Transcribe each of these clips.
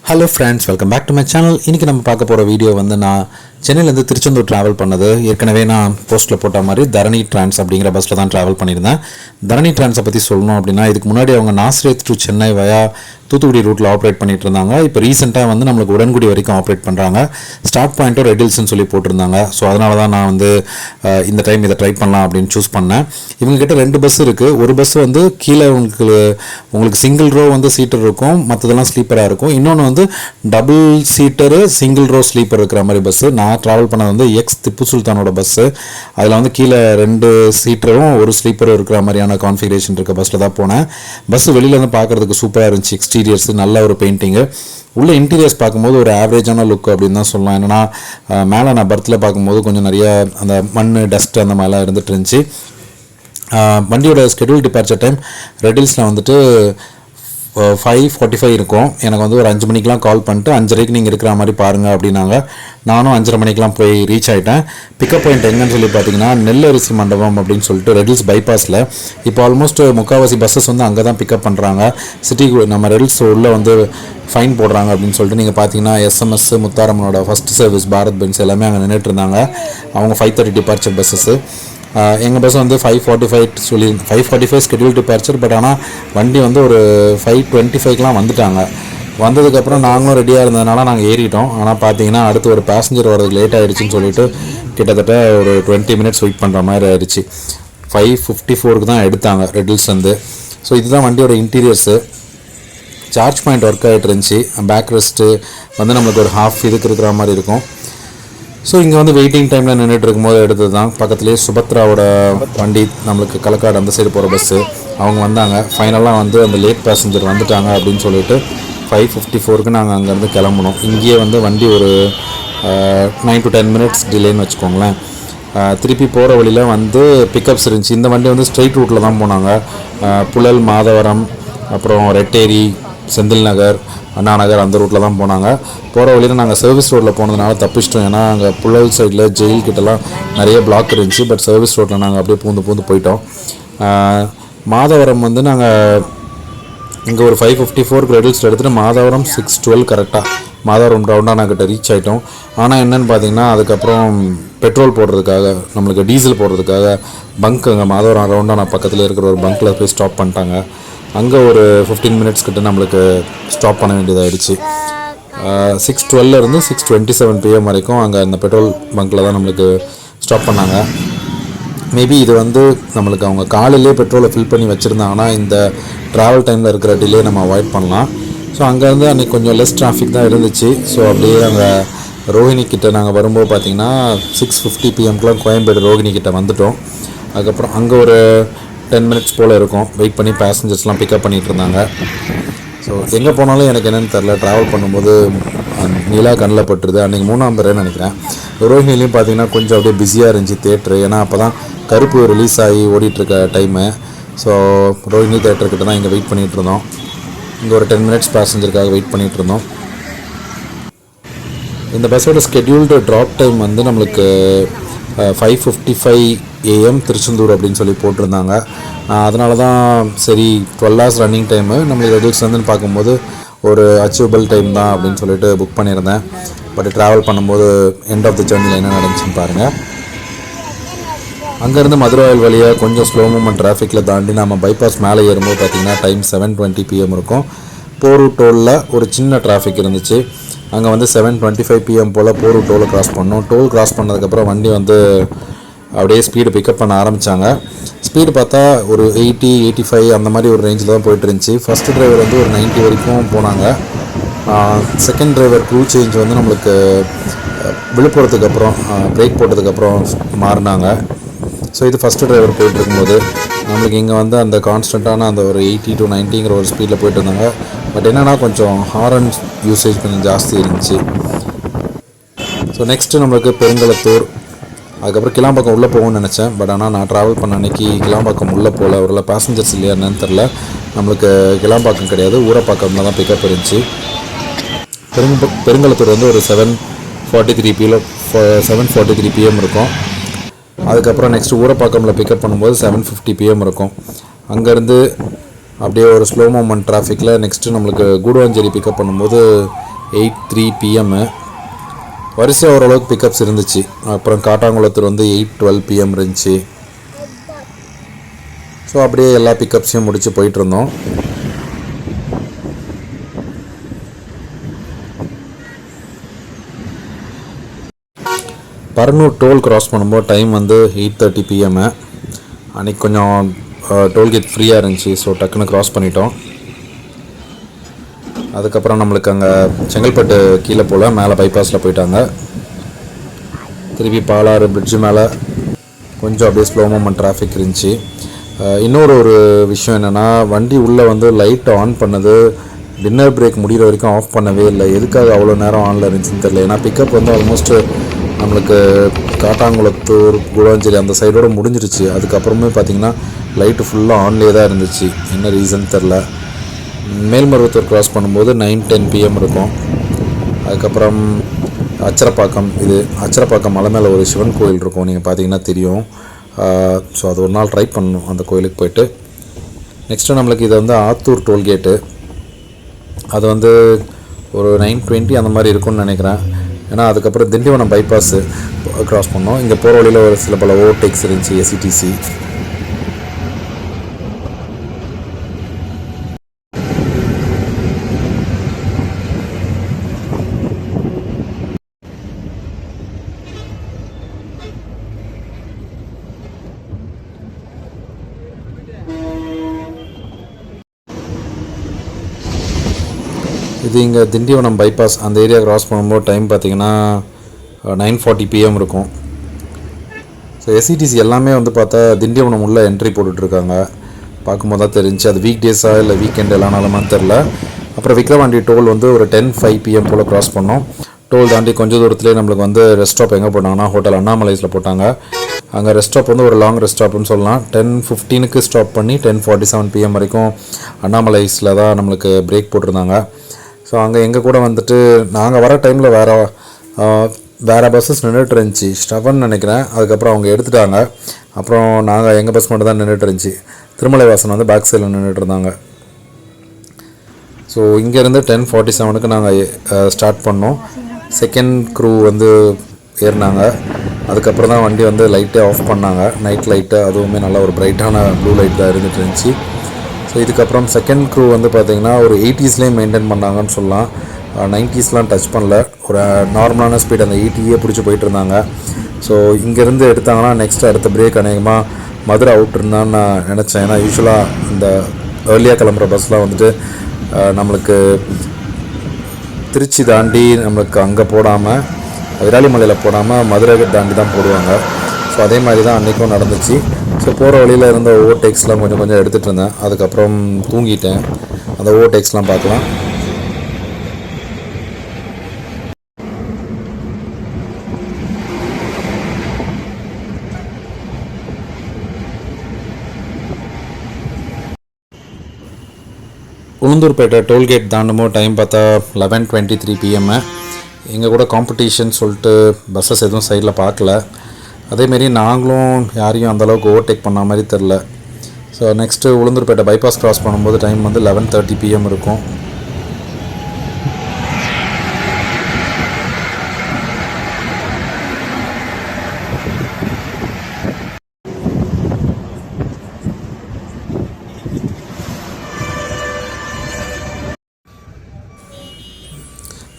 Hello friends, welcome back to my channel. இன்றைக்கி நம்ம பார்க்க போகிற வீடியோ வந்து நான் சென்னையிலேருந்து திருச்செந்தூர் ட்ராவல் பண்ணது. ஏற்கனவே நான் போஸ்ட்டில் போட்ட மாதிரி தரணி ட்ரான்ஸ் அப்படிங்கிற பஸ்ஸில் தான் ட்ராவல் பண்ணியிருந்தேன். தரணி ட்ரான்ஸை பற்றி சொல்லணும் அப்படின்னா, இதுக்கு முன்னாடி அவங்க நாஸ்ரேத் டு சென்னை வயா தூத்துக்குடி ரூட்டில் ஆப்ரேட் பண்ணிட்டு இருந்தாங்க. இப்போ ரீசெண்டாக வந்து நம்மளுக்கு உடன்குடி வரைக்கும் ஆப்ரேட் பண்ணுறாங்க. ஸ்டார்ட் பாயிண்ட்டும் ரெட் ஹில்ஸ்னு சொல்லி போட்டிருந்தாங்க. ஸோ அதனால தான் நான் வந்து இந்த டைம் இதை ட்ரை பண்ணலாம் அப்படின்னு சூஸ் பண்ணேன். இவங்ககிட்ட 2 பஸ் இருக்குது. ஒரு பஸ் வந்து கீழே உங்களுக்கு சிங்கிள் ரோ வந்து சீட்டர் இருக்கும், மற்றதெல்லாம் ஸ்லீப்பராக இருக்கும். இன்னொன்று வந்து double seater single row sleeper இருக்கிற மாதிரி பஸ்ஸு. நான் ட்ராவல் பண்ணது வந்து எக்ஸ் திப்பு சுல்தானோட பஸ்ஸு. அதில் வந்து கீழே 2 சீட்டரும் ஒரு ஸ்லீப்பரும் இருக்கிற மாதிரியான கான்ஃபிகரேஷன் இருக்க பஸ்ஸில் தான் போனேன். பஸ் வெளியிலேருந்து பார்க்குறதுக்கு சூப்பராக இருந்துச்சு. எக்ஸ்டீரியர்ஸ் நல்ல ஒரு பெயிண்டிங்கு. உள்ள இன்டீரியர்ஸ் பார்க்கும்போது ஒரு ஆவரேஜான லுக் அப்படின்னு தான் சொல்லலாம். என்னென்னா மேலே நான் பர்த்தில் பார்க்கும்போது கொஞ்சம் நிறைய அந்த மண் டஸ்ட் அந்த மாதிரிலாம் இருந்துட்டு இருந்துச்சு. வண்டியோட ஸ்கெடியூல் டிபார்ச்சர் டைம் ரெட் ஹில்ஸில் வந்துட்டு 5:45 இருக்கும். எனக்கு வந்து ஒரு 5 மணிக்கெலாம் கால் பண்ணிட்டு 5:30க்கு நீங்கள் இருக்கிற மாதிரி பாருங்கள் அப்படின்னாங்க. நானும் 5:30 மணிக்கெலாம் போய் ரீச் ஆகிட்டேன். பிக்கப் பாயிண்ட் எங்கன்னு சொல்லி பார்த்தீங்கன்னா நெல்லரிசி மண்டபம் அப்படின்னு சொல்லிட்டு ரெட் ஹில்ஸ் பைபாஸில். இப்போ ஆல்மோஸ்ட் முக்கால்வாசி பஸ்ஸஸ் வந்து அங்கே தான் பிக்கப் பண்ணுறாங்க. சிட்டிக்கு நம்ம ரெட் ஹில்ஸ் உள்ளே வந்து ஃபைன் போடுறாங்க அப்படின்னு சொல்லிட்டு நீங்கள் பார்த்தீங்கன்னா எஸ்எம்எஸ் முத்தாரம்மனோட ஃபஸ்ட் சர்வீஸ் பாரத் பென்ஸ் எல்லாமே அங்கே நின்றுட்டு இருந்தாங்க. அவங்க 5:30 டிபார்ச்சர் பஸ்ஸஸ்ஸு. எங்கள் பஸ் வந்து 5:45 சொல்லி 5:45 ஸ்கெடியூல் டிபார்ச்சர். பட் ஆனால் வண்டி வந்து ஒரு 5:25க்கெலாம் வந்துட்டாங்க. வந்ததுக்கப்புறம் நாங்களும் ரெடியாக இருந்ததுனால நாங்கள் ஏறிட்டோம். ஆனால் பார்த்தீங்கன்னா அடுத்து ஒரு பேசஞ்சர் வரதுக்கு லேட் ஆகிடுச்சின்னு சொல்லிட்டு கிட்டத்தட்ட ஒரு 20 மினிட்ஸ் வெயிட் பண்ணுற மாதிரி ஆயிடுச்சு. 5:54க்கு தான் எடுத்தாங்க ரெட் ஹில்ஸ் வந்து. ஸோ இதுதான் வண்டியோட இன்டீரியர்ஸு. சார்ஜ் பாயிண்ட் ஒர்க் ஆகிட்டு இருந்துச்சு. பேக் ரெஸ்ட்டு வந்து நம்மளுக்கு ஒரு ஹாஃப் இதுக்கு இருக்கிற மாதிரி இருக்கும். ஸோ இங்கே வந்து வெயிட்டிங் டைமில் நின்றுட்டு இருக்கும்போது எடுத்தது தான். பக்கத்துலேயே சுபத்ராவோட வண்டி நம்மளுக்கு களக்காடு அந்த சைடு போகிற பஸ்ஸு. அவங்க வந்தாங்க. ஃபைனலாக வந்து அந்த லேட் பேசஞ்சர் வந்துட்டாங்க அப்படின்னு சொல்லிட்டு 5:54க்கு நாங்கள் அங்கேருந்து கிளம்பணும். இங்கேயே வந்து வண்டி ஒரு 9 to 10 மினிட்ஸ் டிலேன்னு வச்சுக்கோங்களேன். திருப்பி போகிற வழியில் வந்து பிக்கப்ஸ் இருந்துச்சு. இந்த வண்டி வந்து ஸ்ட்ரெயிட் ரூட்டில் தான் போனாங்க. புழல், மாதவரம், அப்புறம் ரெட்டேரி, செந்தில் நகர், அண்ணா நகர் அந்த ரூட்டில் தான் போனாங்க. போகிற வழியில் நாங்கள் சர்வீஸ் ரோட்டில் போனதுனால தப்பிச்சிட்டோம். ஏன்னா அங்கே புழல் சைடில் ஜெயில் கிட்டலாம் நிறைய பிளாக் இருந்துச்சு. பட் சர்வீஸ் ரோட்டில் நாங்கள் அப்படியே பூந்து போயிட்டோம். மாதவரம் வந்து நாங்கள் இங்கே ஒரு 5:54க்கு ரெட் ஹில்ஸ் எடுத்துகிட்டு மாதவரம் 6:12 கரெக்டாக மாதவரம் ரவுண்டானா கிட்ட ரீச் ஆகிட்டோம். ஆனால் என்னென்னு பார்த்தீங்கன்னா அதுக்கப்புறம் பெட்ரோல் போடுறதுக்காக நம்மளுக்கு டீசல் போடுறதுக்காக பங்க் அங்கே மாதவரம் ரவுண்டானா பக்கத்தில் இருக்கிற ஒரு பங்க்கில் போய் ஸ்டாப் பண்ணிட்டாங்க. அங்கே ஒரு 15 மினிட்ஸ் கிட்ட நம்மளுக்கு ஸ்டாப் பண்ண வேண்டியதாகிடுச்சு. 6:12 6:27 PM வரைக்கும் அங்கே அந்த பெட்ரோல் பங்க்கில் தான் நம்மளுக்கு ஸ்டாப் பண்ணாங்க. மேபி இது வந்து நம்மளுக்கு அவங்க காலையிலே பெட்ரோலை ஃபில் பண்ணி வச்சுருந்தாங்கன்னா இந்த ட்ராவல் டைமில் இருக்கிற டிலே நம்ம அவாய்ட் பண்ணலாம். ஸோ அங்கேருந்து அன்றைக்கி கொஞ்சம் லெஸ் டிராஃபிக் தான் இருந்துச்சு. ஸோ அப்படியே நாங்கள் ரோஹிணி கிட்ட நாங்கள் வரும்போது பார்த்திங்கன்னா 6:50 PMக்குலாம் கோயம்பேடு ரோஹிணி கிட்ட வந்துட்டோம். அதுக்கப்புறம் அங்கே ஒரு 10 மினிட்ஸ் போல் இருக்கும். வெயிட் பண்ணி பேசஞ்சர்ஸ்லாம் பிக்கப் பண்ணிகிட்டு இருந்தாங்க. ஸோ எங்கே போனாலும் எனக்கு என்னென்னு தெரில, ட்ராவல் பண்ணும்போது நிலா கண்ணில் பட்டுருது. அன்றைக்கி 3ஆம் தடவை நினைக்கிறேன். ரோஹிணிலையும் பார்த்தீங்கன்னா கொஞ்சம் அப்படியே பிஸியாக இருந்துச்சு தேட்ரு. ஏன்னா அப்போ தான் கருப்பு ரிலீஸ் ஆகி ஓடிட்டுருக்க டைமு. ஸோ ரோஹிணி தேட்டர்கிட்ட தான் இங்கே வெயிட் பண்ணிகிட்டு இருந்தோம். இங்கே ஒரு 10 மினிட்ஸ் பேசஞ்சருக்காக வெயிட் பண்ணிகிட்டு இருந்தோம். இந்த பஸ்ஸோட ஸ்கெடியூல்டு ட்ராப் டைம் வந்து நம்மளுக்கு 5:55 AM திருச்செந்தூர் அப்படின்னு சொல்லி போட்டிருந்தாங்க. அதனால தான் சரி 12 hours ரன்னிங் டைமு நம்மளுக்கு ரெட் ஹில்ஸ் வந்து பார்க்கும்போது ஒரு அச்சீவபிள் டைம் தான் அப்படின்னு சொல்லிட்டு புக் பண்ணியிருந்தேன். பட் ட்ராவல் பண்ணும்போது எண்ட் ஆஃப் த ஜர்னியில் என்ன நடந்துச்சுன்னு பாருங்கள். அங்கேருந்து மதுராயில் வழியாக கொஞ்சம் ஸ்லோ மூமெண்ட் டிராஃபிக்கில் தாண்டி நம்ம பைபாஸ் மேலே ஏறும்போது பார்த்திங்கன்னா டைம் 7:20 PM இருக்கும். போரூர் டோலில் ஒரு சின்ன டிராஃபிக் இருந்துச்சு. அங்கே வந்து 7:25 PM போல் போரூர் டோலை கிராஸ் பண்ணோம். டோல் கிராஸ் பண்ணதுக்கப்புறம் வண்டி வந்து அப்படியே ஸ்பீடு பிக்கப் பண்ண ஆரம்பித்தாங்க. ஸ்பீடு பார்த்தா ஒரு 80, 85 அந்த மாதிரி ஒரு ரேஞ்சில் தான் போயிட்டு இருந்துச்சு. ஃபஸ்ட்டு டிரைவர் வந்து ஒரு 90 வரைக்கும் போனாங்க. செகண்ட் டிரைவர் க்ரூ சேஞ்ச் வந்து நம்மளுக்கு விழுப்புரத்துக்கு அப்புறம் பிரேக் போட்டதுக்கப்புறம் மாறினாங்க. ஸோ இது ஃபஸ்ட்டு டிரைவர் போயிட்டு இருக்கும்போது நம்மளுக்கு இங்கே வந்து அந்த கான்ஸ்டண்ட்டான அந்த ஒரு 80 to 90ங்கிற ஒரு ஸ்பீடில் போயிட்டு இருந்தாங்க. பட் என்னென்னா கொஞ்சம் ஹாரன் யூசேஜ் கொஞ்சம் ஜாஸ்தி இருந்துச்சு. ஸோ நெக்ஸ்ட்டு நம்மளுக்கு பெருங்கலத்தூர், அதுக்கப்புறம் கிளாம்பாக்கம் உள்ளே போகணும்னு நினச்சேன். பட் ஆனால் நான் ட்ராவல் பண்ண அன்றைக்கி கிளாம்பாக்கம் உள்ளே போகல. ஒரு பேசஞ்சர்ஸ் இல்லையா என்னன்னு தெரில. நம்மளுக்கு கிளாம்பாக்கம் கிடையாது, ஊரப்பாக்கம்ல தான் பிக்கப் இருந்துச்சு. பெருங்கலத்தூர் வந்து ஒரு 7:43 PM இருக்கும். அதுக்கப்புறம் நெக்ஸ்ட்டு ஊரப்பாக்கமில் பிக்கப் பண்ணும்போது 7:50 PM இருக்கும். அங்கேருந்து அப்படியே ஒரு ஸ்லோ மூமெண்ட் டிராஃபிக்கில் நெக்ஸ்ட்டு நம்மளுக்கு கூடுவாஞ்சேரி பிக்கப் பண்ணும்போது 8:03 PM. வரிசையாக ஓரளவுக்கு பிக்கப்ஸ் இருந்துச்சு. அப்புறம் காட்டாங்குளத்தூர் வந்து 8:12 PM இருந்துச்சு. ஸோ அப்படியே எல்லா பிக்கப்ஸையும் முடித்து போயிட்டுருந்தோம். பரனூர் டோல் கிராஸ் பண்ணும்போது டைம் வந்து 8:30 PM. அன்றைக்கி கொஞ்சம் டோல்கேட் ஃப்ரீயாக இருந்துச்சு. ஸோ டக்குன்னு க்ராஸ் பண்ணிட்டோம். அதுக்கப்புறம் நம்மளுக்கு அங்கே செங்கல்பட்டு கீழே போல் மேலே பைபாஸில் போயிட்டாங்க. திருப்பி பாலாறு பிரிட்ஜு மேலே கொஞ்சம் அப்படியே ஸ்லோ மூமெண்ட் டிராஃபிக் இருந்துச்சு. இன்னொரு விஷயம் என்னென்னா, வண்டி உள்ளே வந்து லைட் ஆன் பண்ணது டின்னர் பிரேக் முடிகிற வரைக்கும் ஆஃப் பண்ணவே இல்லை. எதுக்காக அவ்வளோ நேரம் ஆனில் இருந்துச்சுன்னு தெரியல. ஏன்னா பிக்கப் வந்து ஆல்மோஸ்ட்டு நம்மளுக்கு காட்டாங்குளத்தூர் குளவஞ்சேரி அந்த சைடோடு முடிஞ்சிருச்சு. அதுக்கப்புறமே பார்த்திங்கன்னா லைட்டு ஃபுல்லாக ஆன்லேயே தான் இருந்துச்சு. என்ன ரீசன் தெரில. மேல்மருவத்தூர் க்ராஸ் பண்ணும்போது 9:10 PM இருக்கும். அதுக்கப்புறம் அச்சரப்பாக்கம், இது அச்சரப்பாக்கம் மலை மேலே ஒரு சிவன் கோயில் இருக்கும், நீங்கள் பார்த்தீங்கன்னா தெரியும். ஸோ அது ஒரு நாள் ட்ரை பண்ணணும் அந்த கோயிலுக்கு போய்ட்டு. நெக்ஸ்ட்டு நம்மளுக்கு இது வந்து ஆத்தூர் டோல்கேட்டு. அது வந்து ஒரு 9:20 அந்த மாதிரி இருக்கும்னு நினைக்கிறேன். ஏன்னா அதுக்கப்புறம் திண்டிவனம் பைபாஸு க்ராஸ் பண்ணோம். இங்கே போகிற வழியில் ஒரு சில பல ஓவர்டேக்ஸ் இருந்துச்சு, எஸ்இடிசி. இது இங்கே திண்டிவனம் பைபாஸ் அந்த ஏரியா க்ராஸ் பண்ணும்போது டைம் பார்த்திங்கன்னா 9:40 PM இருக்கும். ஸோ எஸ்இடிசி எல்லாமே வந்து பார்த்தா திண்டிவனம் உள்ள என்ட்ரி போட்டுட்ருக்காங்க. பார்க்கும்போது தான் தெரிஞ்சு அது வீக் டேஸாக இல்லை வீக்கெண்ட் எல்லா நாளுமான்னு தெரில. அப்புறம் விக்ரவாண்டி டோல் வந்து ஒரு 10:05 PM போல் க்ராஸ் பண்ணோம். டோல் தாண்டி கொஞ்சம் தூரத்துலேயே நம்மளுக்கு வந்து ரெஸ்ட் ஸ்டாப் எங்கே போட்டாங்கன்னா ஹோட்டல் அண்ணாமலைஸில் போட்டாங்க. அங்கே ரெஸ்ட் ஸ்டாப் வந்து ஒரு லாங் ரெஸ்ட் ஸ்டாப்னு சொல்லலாம். 10:15 ஸ்டாப் பண்ணி 10:47 PM வரைக்கும் அண்ணாமலைஸில் தான் நம்மளுக்கு பிரேக் போட்டிருந்தாங்க. ஸோ அங்கே எங்கள் கூட வந்துட்டு நாங்கள் வர டைமில் வேறு பஸ்ஸஸ் நின்றுட்டு இருந்துச்சு, ஸ்டவன் நினைக்கிறேன். அதுக்கப்புறம் அவங்க எடுத்துட்டாங்க. அப்புறம் நாங்கள் எங்கள் பஸ் மட்டும் தான் நின்றுட்டு இருந்துச்சு. திருமலைவாசன் வந்து பேக் சைடில் நின்றுட்டு இருந்தாங்க. ஸோ இங்கேருந்து 10:47 நாங்கள் ஸ்டார்ட் பண்ணோம். செகண்ட் க்ரூ வந்து ஏறினாங்க. அதுக்கப்புறம் தான் வண்டி வந்து லைட்டே ஆஃப் பண்ணாங்க. நைட் லைட்டு, அதுவுமே நல்லா ஒரு பிரைட்டான ப்ளூ லைட் தான் இருந்துட்டு இருந்துச்சு. ஸோ இதுக்கப்புறம் செகண்ட் க்ரூ வந்து பார்த்திங்கன்னா ஒரு 80ஸ்லேயே மெயின்டைன் பண்ணாங்கன்னு சொல்லலாம். 90ஸ்லாம் டச் பண்ணல. ஒரு நார்மலான ஸ்பீட் அந்த 80 பிடிச்சி போயிட்டு இருந்தாங்க. ஸோ இங்கேருந்து எடுத்தாங்கன்னா நெக்ஸ்ட்டு அடுத்த பிரேக் அநேகமாக மதுரை அவுட்ருந்தான்னு நான் நினச்சேன். ஏன்னா யூஸ்வலாக இந்த ஏர்லியாக கிளம்புற பஸ்லாம் வந்துட்டு நம்மளுக்கு திருச்சி தாண்டி நம்மளுக்கு அங்கே போடாமல் விராலிமலையில் போடாமல் மதுரை தாண்டி தான் போடுவாங்க. ஸோ அதே மாதிரி தான் அன்றைக்கும் நடந்துச்சு. ஸோ போகிற வழியில் இருந்த ஓவர்டேக்ஸ்லாம் கொஞ்சம் எடுத்துகிட்டு இருந்தேன். அதுக்கப்புறம் தூங்கிட்டேன். அந்த ஓவர்டேக்ஸ்லாம் பார்க்கலாம். உளுந்தூர்பேட்டை டோல்கேட் தாண்டும்போது டைம் பார்த்தா 11:23 PM. எங்கள் கூட காம்படிஷன் சொல்லிட்டு பஸ்ஸஸ் எதுவும் சைடில் பார்க்கல. அதேமாரி நாங்களும் யாரையும் அந்தளவுக்கு ஓவர்டேக் பண்ண மாதிரி தெரில. So next Ulundurpet bypass cross பண்ணும்போது டைம் வந்து 11:30 PM இருக்கும்.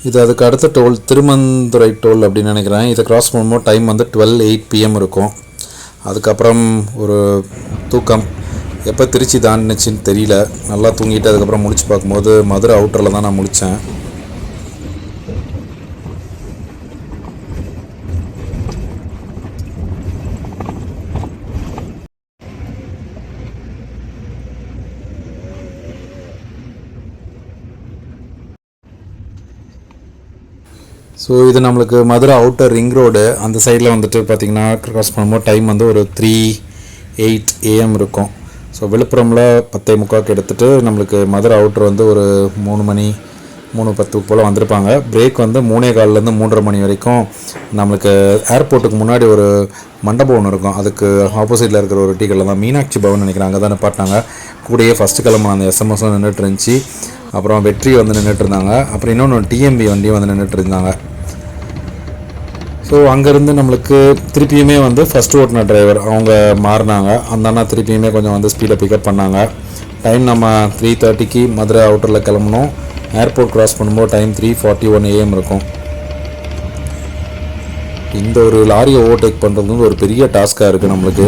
இது அதுக்கு அடுத்த டோல் திருமந்துரை டோல் அப்படின்னு நினைக்கிறேன். இதை க்ராஸ் பண்ணும்போது டைம் வந்து 12:08 PM இருக்கும். அதுக்கப்புறம் ஒரு தூக்கம், எப்போ திருச்சி தாண்டிச்சின்னு தெரியல. நல்லா தூங்கிட்டு அதுக்கப்புறம் முடிச்சு பார்க்கும்போது மதுரை அவுட்டரில் தான் நான் முடித்தேன். ஸோ இது நம்மளுக்கு மதுரை அவுட்டர் ரிங் ரோடு அந்த சைடில் வந்துட்டு பார்த்திங்கன்னா க்ராஸ் பண்ணும்போது டைம் வந்து ஒரு 3:08 AM இருக்கும். ஸோ விழுப்புரமில் 10:45 எடுத்துகிட்டு நம்மளுக்கு மதுரை அவுட்டர் வந்து ஒரு 3 மணி 3:10 போல் வந்திருப்பாங்க. பிரேக் வந்து 3:15லேருந்து 3:30 மணி வரைக்கும் நம்மளுக்கு ஏர்போர்ட்டுக்கு முன்னாடி ஒரு மண்டபம் ஒன்று இருக்கும். அதுக்கு ஆப்போசிட்டில் இருக்கிற ஒரு டீ கடையில் தான், மீனாட்சி பவன் நினைக்கிறாங்க, அங்கே தான் நிப்பாட்டினாங்க. கூடயே ஃபஸ்ட்டு கிளம்புன அந்த எஸ்எம்எஸும் நின்றுட்டு இருந்துச்சு. அப்புறம் வெற்றி வந்து நின்றுட்டு இருந்தாங்க. அப்புறம் இன்னொன்று டிஎம்பி வண்டியும் வந்து நின்றுட்டு இருந்தாங்க. ஸோ அங்கேருந்து நம்மளுக்கு திருப்பியுமே வந்து ஃபஸ்ட்டு ஓட்டின டிரைவர் அவங்க மாறினாங்க. அந்த அண்ணா திருப்பியுமே கொஞ்சம் வந்து ஸ்பீடை பிக்கப் பண்ணாங்க. டைம் நம்ம 3:30க்கு மதுரை அவுட்டரில் கிளம்பணும். ஏர்போர்ட் கிராஸ் பண்ணும்போது டைம் 3:41 AM இருக்கும். இந்த ஒரு லாரியை ஓவர்டேக் பண்ணுறது வந்து ஒரு பெரிய டாஸ்க்காக இருக்குது நம்மளுக்கு.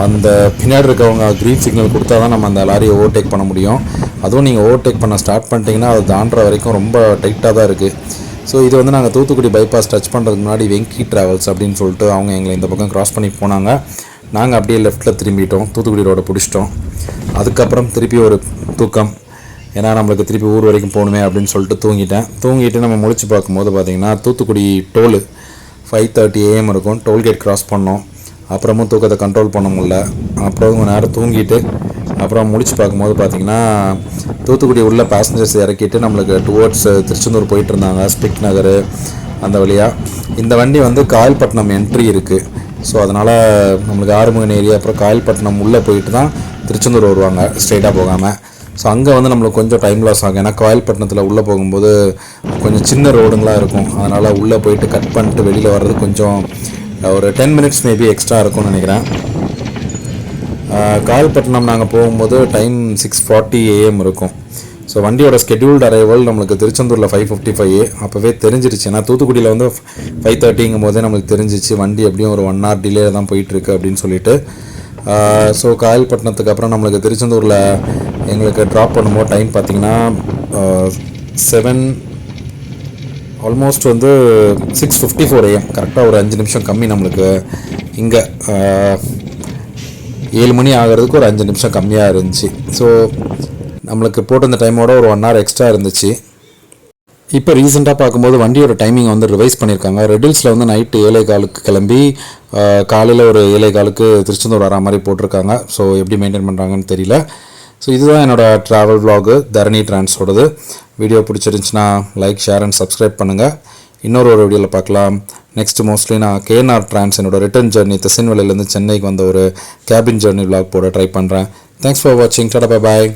அந்த பின்னாடி இருக்கவங்க க்ரீன் சிக்னல் கொடுத்தா தான் நம்ம அந்த லாரியை ஓவர்டேக் பண்ண முடியும். அதுவும் நீங்கள் ஓவர்டேக் பண்ண ஸ்டார்ட் பண்ணிட்டீங்கன்னா அது தாண்டுற வரைக்கும் ரொம்ப டைட்டாக தான் இருக்குது. ஸோ இது வந்து நாங்கள் தூத்துக்குடி பைபாஸ் டச் பண்ணுறதுக்கு முன்னாடி வெங்கி ட்ராவல்ஸ் அப்படின்னு சொல்லிட்டு அவங்க எங்களை இந்த பக்கம் கிராஸ் பண்ணி போனாங்க. நாங்கள் அப்படியே லெஃப்ட்டில் திரும்பிட்டோம், தூத்துக்குடி ரோடை பிடிச்சிட்டோம். அதுக்கப்புறம் திருப்பி ஒரு தூக்கம், ஏன்னா நம்மளுக்கு திருப்பி ஊர் வரைக்கும் போகணுமே அப்படின்னு சொல்லிட்டு தூங்கிட்டு நம்ம முழிச்சு பார்க்கும்போது பார்த்திங்கன்னா தூத்துக்குடி டோலு 5:30 AM இருக்கும். டோல்கேட் கிராஸ் பண்ணோம். அப்புறமும் தூக்கத்தை கண்ட்ரோல் பண்ண முடியல. அப்புறம் கொஞ்சம் நேரம் தூங்கிட்டு அப்புறம் முடிச்சு பார்க்கும்போது பார்த்திங்கன்னா தூத்துக்குடி உள்ள பேசஞ்சர்ஸ் இறக்கிட்டு நம்மளுக்கு டுவோர்ட்ஸ் திருச்செந்தூர் போயிட்டு இருந்தாங்க, ஸ்பிக் நகர் அந்த வழியாக. இந்த வண்டி வந்து காயல்பட்டினம் என்ட்ரி இருக்குது. ஸோ அதனால் நம்மளுக்கு ஆறுமுகன் ஏரியா அப்புறம் காயல்பட்டினம் உள்ளே போயிட்டு தான் திருச்செந்தூர் வருவாங்க, ஸ்ட்ரெயிட்டாக போகாமல். ஸோ அங்கே வந்து நம்மளுக்கு கொஞ்சம் டைம் லாஸ் ஆகும். ஏன்னா காயல்பட்டினத்தில் உள்ளே போகும்போது கொஞ்சம் சின்ன ரோடுங்களாக இருக்கும். அதனால் உள்ளே போயிட்டு கட் பண்ணிட்டு வெளியில் வர்றது கொஞ்சம் ஒரு 10 மினிட்ஸ் மேபி எக்ஸ்ட்ரா இருக்கும்னு நினைக்கிறேன். காயல்பட்டினம் நாங்கள் போகும்போது டைம் 6:40 AM இருக்கும். ஸோ வண்டியோட ஸ்கெடியூல்டு அரைவல் நம்மளுக்கு திருச்செந்தூரில் 5:55. அப்போவே தெரிஞ்சிருச்சு. ஏன்னா தூத்துக்குடியில் வந்து 5:30 போதே நம்மளுக்கு தெரிஞ்சிச்சு வண்டி எப்படியும் ஒரு 1 hour டிலே தான் போயிட்டுருக்கு அப்படின்னு சொல்லிட்டு. ஸோ காயல்பட்டினத்துக்கு அப்புறம் நம்மளுக்கு திருச்செந்தூரில் எங்களுக்கு ட்ராப் பண்ணும்போது டைம் பார்த்திங்கன்னா 7 ஆல்மோஸ்ட் வந்து 6:54 AM. கரெக்டாக ஒரு 5 நிமிஷம் கம்மி நம்மளுக்கு. இங்கே 7 மணி ஆகிறதுக்கு ஒரு 5 நிமிஷம் கம்மியாக இருந்துச்சு. ஸோ நம்மளுக்கு போட்டு அந்த டைமோட ஒரு 1 hour எக்ஸ்ட்ரா இருந்துச்சு. இப்போ ரீசெண்டாக பார்க்கும்போது வண்டியோட டைமிங் வந்து ரிவைஸ் பண்ணியிருக்காங்க. ரெட்டில்ஸில் வந்து நைட்டு 7:15 கிளம்பி காலையில் ஒரு 7:15 திருச்செந்தூர் வர மாதிரி போட்டிருக்காங்க. ஸோ எப்படி மெயின்டைன் பண்ணுறாங்கன்னு தெரியல. ஸோ இதுதான் என்னோடய ட்ராவல் விலாகு தரணி டிரான்ஸோடது. வீடியோ பிடிச்சிருந்துச்சுன்னா லைக், ஷேர் அண்ட் சப்ஸ்கிரைப் பண்ணுங்கள். இன்னொரு வீடியோவில் பார்க்கலாம். நெக்ஸ்ட் மோஸ்ட்லி நான் கேஎன்ஆர் டிரான்ஸ் என்னோட ரிட்டர்ன் ஜர்னி திருநெல்வேலியிலேருந்து சென்னைக்கு வந்த ஒரு கேபின் ஜர்னி விலாக் போட ட்ரை பண்ணுறேன். தேங்க்ஸ் ஃபார் வாட்சிங். Tata, bye bye.